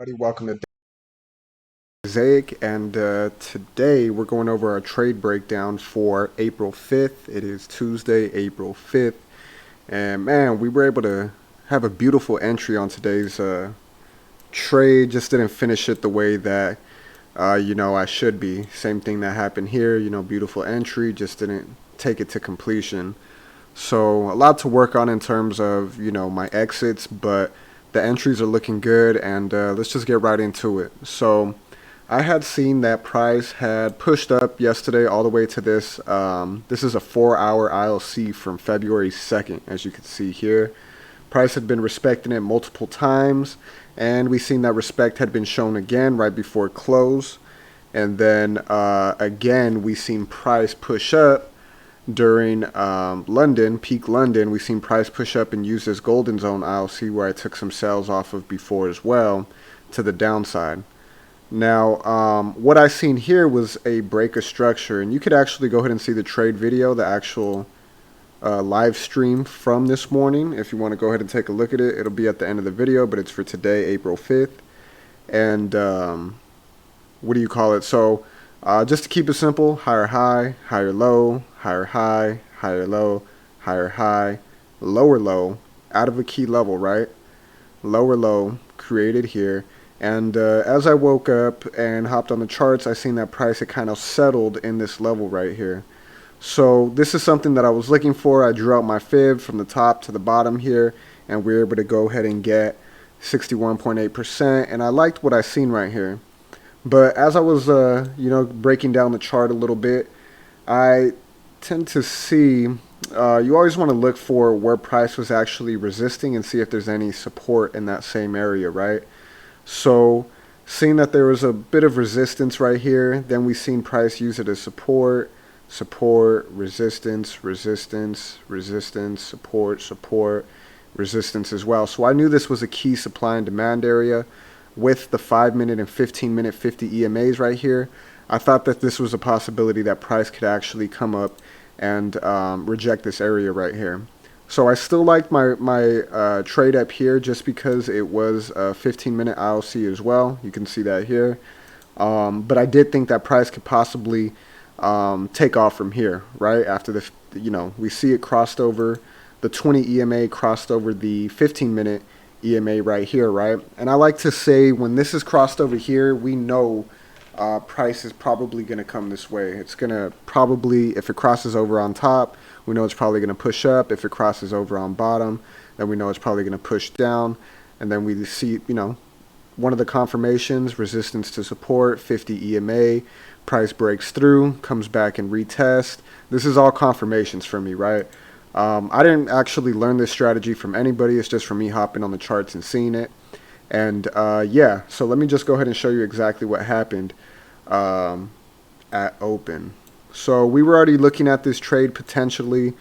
Everybody, welcome to NSADAQ, and today we're going over our trade breakdown for April 5th. It is Tuesday, April 5th, and man, we were able to have a beautiful entry on today's trade. Just didn't finish it the way that I should be. Same thing that happened here. Beautiful entry, just didn't take it to completion. So a lot to work on in terms of my exits, but the entries are looking good, and let's just get right into it. So I had seen that price had pushed up yesterday all the way to this. This is a 4-hour ILC from February 2nd, as you can see here. Price had been respecting it multiple times, and we seen that respect had been shown again right before close. And then again, we seen price push up during London, peak London. We seen price push up and use this golden zone ILC where I took some sales off of before as well to the downside. Now, what I seen here was a break of structure, and you could actually go ahead and see the trade video, the actual live stream from this morning. If you want to go ahead and take a look at it, it'll be at the end of the video, but it's for today, April 5th. And what do you call it? So just to keep it simple, higher high, higher low, higher high, higher low, higher high, lower low, out of a key level, right? Lower low created here. And as I woke up and hopped on the charts, I seen that price had kind of settled in this level right here. So this is something that I was looking for. I drew out my fib from the top to the bottom here, and we were able to go ahead and get 61.8%. And I liked what I seen right here. But as I was, breaking down the chart a little bit, I tend to see you always want to look for where price was actually resisting and see if there's any support in that same area, right? So seeing that there was a bit of resistance right here, then we seen price use it as support, support, resistance, resistance, resistance, support, support, resistance as well. So I knew this was a key supply and demand area. With the 5-minute and 15-minute 50 EMAs right here, I thought that this was a possibility that price could actually come up and reject this area right here. So I still liked my trade up here just because it was a 15-minute ILC as well. You can see that here. But I did think that price could possibly take off from here, right? After we see it crossed over the 20 EMA, crossed over the 15-minute EMA right here, right? And I like to say when this is crossed over here, we know price is probably going to come this way. It's going to probably, if it crosses over on top, we know it's probably going to push up. If it crosses over on bottom, then we know it's probably going to push down. And then we see, one of the confirmations, resistance to support, 50 EMA, price breaks through, comes back and retest. This is all confirmations for me, right? I didn't actually learn this strategy from anybody. It's just from me hopping on the charts and seeing it. And yeah, so let me just go ahead and show you exactly what happened at open. So we were already looking at this trade potentially.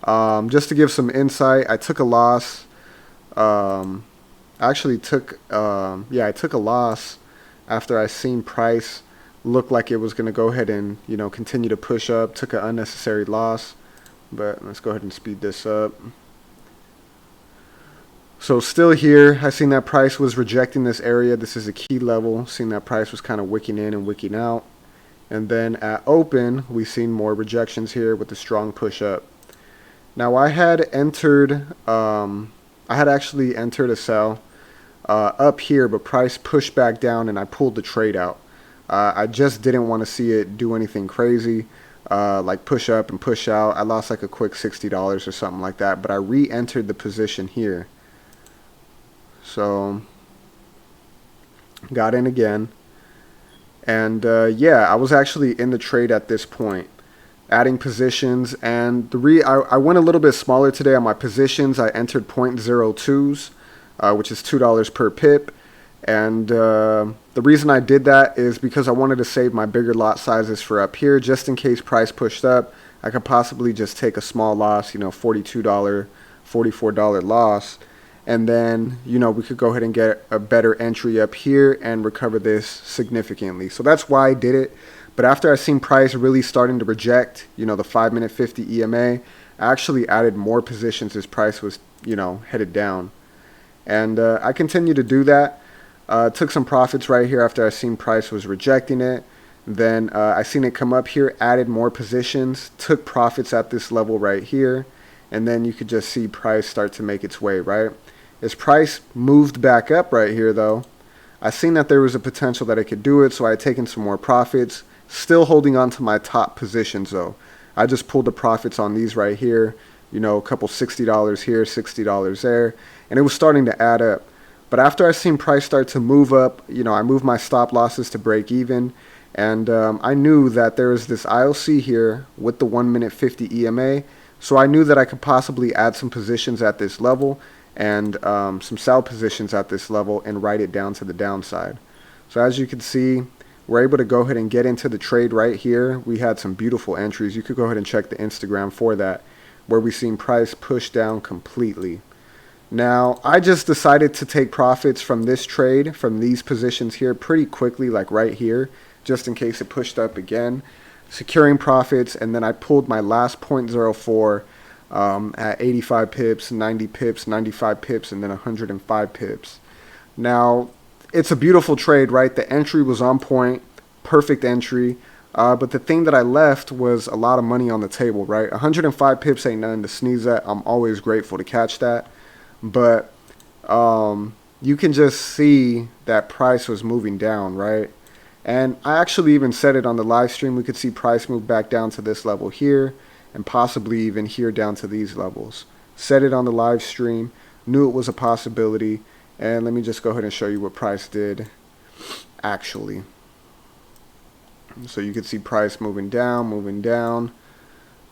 Just to give some insight, I took a loss. I took a loss after I seen price look like it was going to go ahead and continue to push up. Took an unnecessary loss. But let's go ahead and speed this up. So still here, I seen that price was rejecting this area. This is a key level. Seen that price was kind of wicking in and wicking out. And then at open, we seen more rejections here with the strong push up. Now I had entered, actually entered a sell up here, but price pushed back down and I pulled the trade out. I just didn't want to see it do anything crazy. Like push up and push out. I lost like a quick $60 or something like that, but I re-entered the position here. So got in again, and yeah, I was actually in the trade at this point, adding positions. And I went a little bit smaller today on my positions. I entered 0.02s, which is $2 per pip. And the reason I did that is because I wanted to save my bigger lot sizes for up here, just in case price pushed up. I could possibly just take a small loss, $42, $44 loss. And then, we could go ahead and get a better entry up here and recover this significantly. So that's why I did it. But after I seen price really starting to reject, the 5-minute 50 EMA, I actually added more positions as price was, headed down. And I continue to do that. Took some profits right here after I seen price was rejecting it. Then I seen it come up here, added more positions, took profits at this level right here, and then you could just see price start to make its way, right? As price moved back up right here though, I seen that there was a potential that it could do it, so I had taken some more profits, still holding on to my top positions though. I just pulled the profits on these right here, you know, a couple $60 here, $60 there, and it was starting to add up. But after I seen price start to move up, you know, I moved my stop losses to break even, and I knew that there was this ILC here with the 1 minute 50 EMA, so I knew that I could possibly add some positions at this level and some sell positions at this level and write it down to the downside. So as you can see, we're able to go ahead and get into the trade right here. We had some beautiful entries. You could go ahead and check the Instagram for that, where we seen price push down completely. Now, I just decided to take profits from this trade, from these positions here pretty quickly, like right here, just in case it pushed up again, securing profits, and then I pulled my last 0.04 at 85 pips, 90 pips, 95 pips, and then 105 pips. Now, it's a beautiful trade, right? The entry was on point, perfect entry, but the thing that I left was a lot of money on the table, right? 105 pips ain't nothing to sneeze at. I'm always grateful to catch that. But you can just see that price was moving down, right? And I actually even said it on the live stream. We could see price move back down to this level here and possibly even here down to these levels. Said it on the live stream, knew it was a possibility. And let me just go ahead and show you what price did actually. So you could see price moving down, moving down.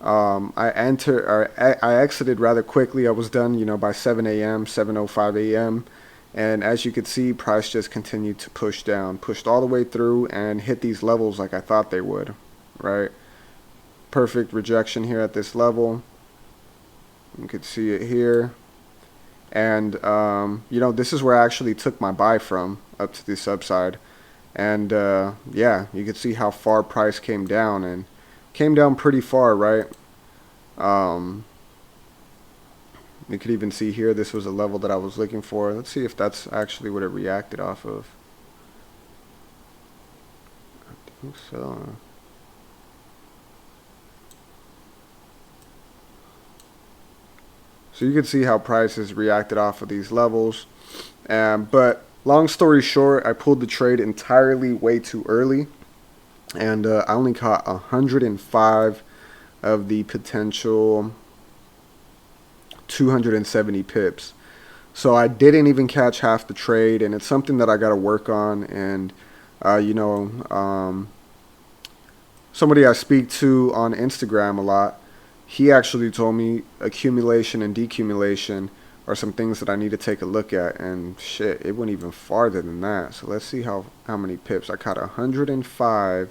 I exited rather quickly. I was done, you know, by 7 a.m., 7:05 a.m. And as you could see, price just continued to push down, pushed all the way through and hit these levels like I thought they would, right? Perfect rejection here at this level. You could see it here. And, you know, this is where I actually took my buy from, up to this upside. And, yeah, you could see how far price came down, and came down pretty far, right? You could even see here, this was a level that I was looking for. Let's see if that's actually what it reacted off of. I think so. So you can see how prices reacted off of these levels. But long story short, I pulled the trade entirely way too early. And I only caught 105 of the potential 270 pips. So I didn't even catch half the trade, and it's something that I got to work on. And, you know, somebody I speak to on Instagram a lot, he actually told me accumulation and decumulation are some things that I need to take a look at. And shit, it went even farther than that. So let's see how many pips. I caught 105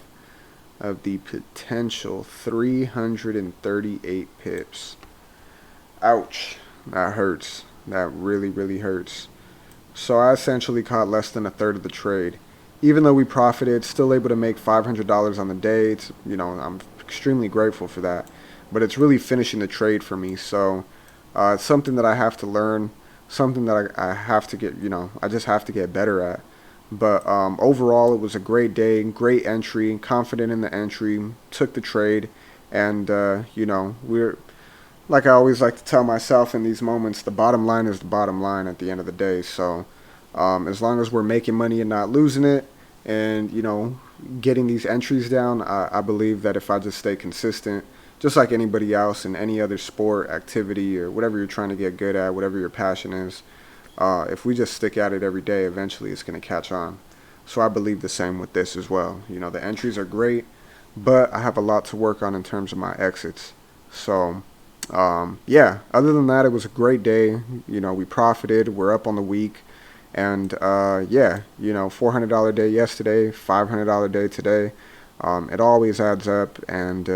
of the potential 338 pips. Ouch, that hurts. That really, really hurts. So I essentially caught less than a third of the trade. Even though we profited, still able to make $500 on the day. It's, you know, I'm extremely grateful for that. But it's really finishing the trade for me. So it's something that I have to learn, something that I have to get, you know, I just have to get better at. But overall, it was a great day, great entry, confident in the entry, took the trade, and, you know, we're, like I always like to tell myself in these moments, the bottom line is the bottom line at the end of the day. So as long as we're making money and not losing it, and, you know, getting these entries down, I believe that if I just stay consistent, just like anybody else in any other sport, activity, or whatever you're trying to get good at, whatever your passion is, if we just stick at it every day, eventually it's going to catch on. So I believe the same with this as well. You know, the entries are great, but I have a lot to work on in terms of my exits. So, yeah, other than that, it was a great day. You know, we profited. We're up on the week. And, yeah, you know, $400 day yesterday, $500 day today. It always adds up. And,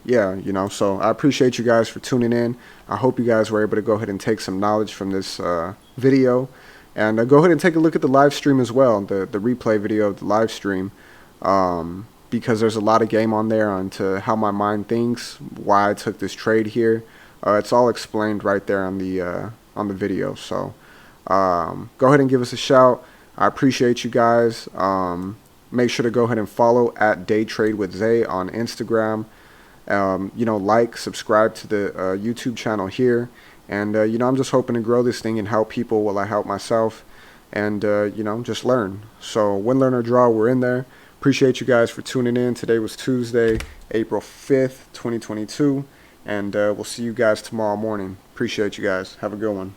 yeah, you know, so I appreciate you guys for tuning in. I hope you guys were able to go ahead and take some knowledge from this video. And go ahead and take a look at the live stream as well, the replay video of the live stream, because there's a lot of game on there onto how my mind thinks, why I took this trade here. It's all explained right there on the video. So go ahead and give us a shout. I appreciate you guys. Make sure to go ahead and follow at Day Trade with Zay on Instagram. Like, subscribe to the YouTube channel here. And, I'm just hoping to grow this thing and help people while I help myself. And, just learn. So, win, learn, or draw, we're in there. Appreciate you guys for tuning in. Today was Tuesday, April 5th, 2022. And we'll see you guys tomorrow morning. Appreciate you guys. Have a good one.